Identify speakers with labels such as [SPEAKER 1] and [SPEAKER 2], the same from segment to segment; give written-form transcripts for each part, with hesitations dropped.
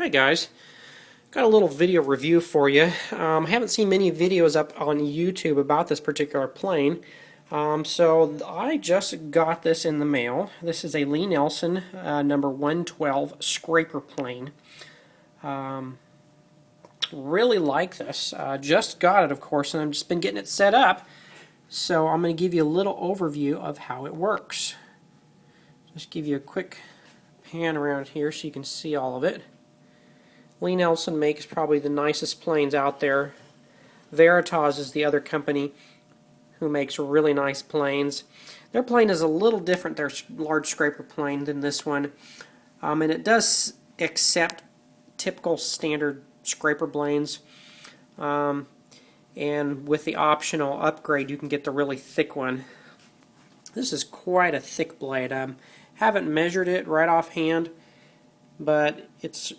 [SPEAKER 1] Hi guys, got a little video review for you. I haven't seen many videos up on YouTube about this particular plane, so I just got this in the mail. This is a Lie Nielsen number 112 Scraper plane. Really like this. Just got it, of course, and I've just been getting it set up. So I'm going to give you a little overview of how it works. Just give you a quick pan around here so you can see all of it. Lie Nielsen makes probably the nicest planes out there. Veritas is the other company who makes really nice planes. Their plane is a little different, their large scraper plane, than this one. And it does accept typical standard scraper planes. And with the optional upgrade, you can get the really thick one. This is quite a thick blade. Haven't measured it right offhand, but it's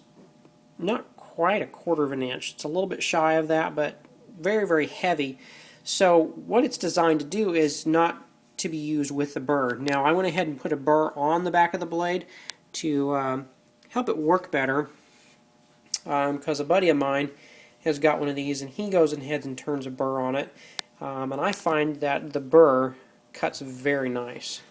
[SPEAKER 1] not quite a quarter of an inch. It's a little bit shy of that, but very, very heavy. So what it's designed to do is not to be used with the burr. Now I went ahead and put a burr on the back of the blade to help it work better, because a buddy of mine has got one of these and he goes ahead and turns a burr on it, and I find that the burr cuts very nice.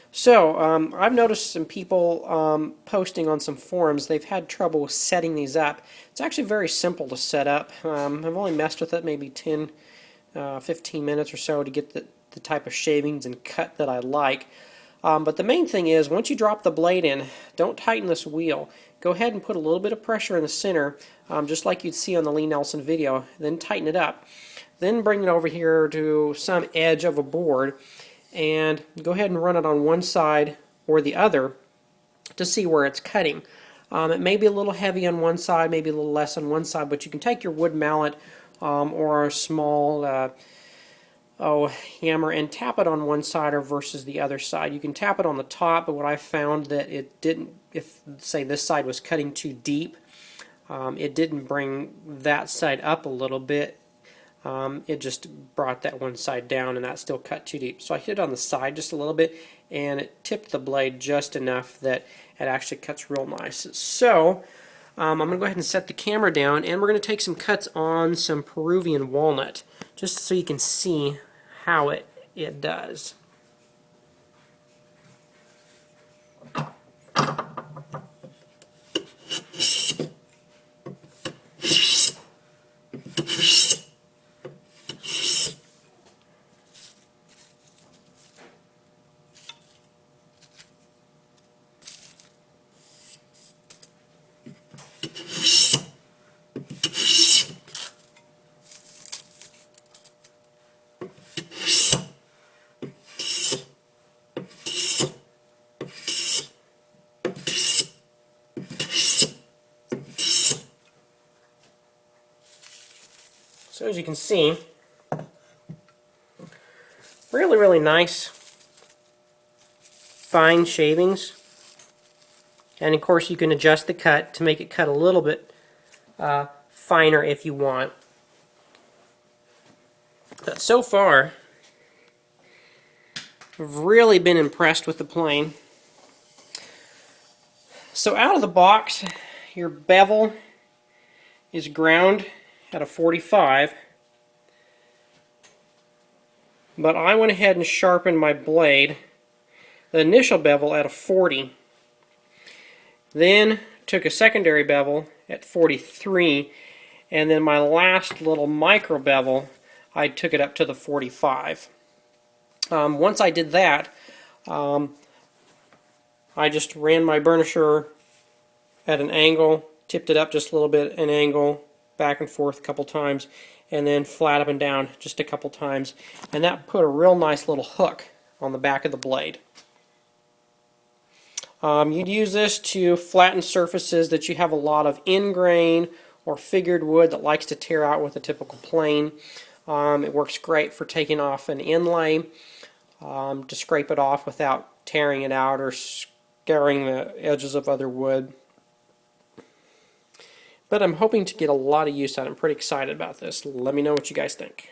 [SPEAKER 1] So, I've noticed some people posting on some forums, they've had trouble with setting these up. It's actually very simple to set up. I've only messed with it maybe 10, 15 minutes or so to get the type of shavings and cut that I like. But the main thing is, once you drop the blade in, don't tighten this wheel. Go ahead and put a little bit of pressure in the center, just like you'd see on the Lie Nielsen video, then tighten it up. Then bring it over here to some edge of a board, and go ahead and run it on one side or the other to see where it's cutting. It may be a little heavy on one side, maybe a little less on one side, but you can take your wood mallet or a small hammer and tap it on one side or versus the other side. You can tap it on the top, but what I found that it didn't, if say this side was cutting too deep, it didn't bring that side up a little bit. It just brought that one side down, and that still cut too deep. So I hit it on the side just a little bit, and it tipped the blade just enough that it actually cuts real nice. So I'm going to go ahead and set the camera down, and we're going to take some cuts on some Peruvian walnut, just so you can see how it does. So as you can see, really, really nice fine shavings. And of course you can adjust the cut to make it cut a little bit finer if you want. But so far, I've really been impressed with the plane. So out of the box, your bevel is ground at a 45, but I went ahead and sharpened my blade, the initial bevel, at a 40, then took a secondary bevel at 43, and then my last little micro bevel, I took it up to the 45. Once I did that, I just ran my burnisher at an angle, tipped it up just a little bit, an angle, back and forth a couple times, and then flat up and down just a couple times, and that put a real nice little hook on the back of the blade. You'd use this to flatten surfaces that you have a lot of ingrain or figured wood that likes to tear out with a typical plane. It works great for taking off an inlay, to scrape it off without tearing it out or scarring the edges of other wood. But I'm hoping to get a lot of use out of it. I'm pretty excited about this. Let me know what you guys think.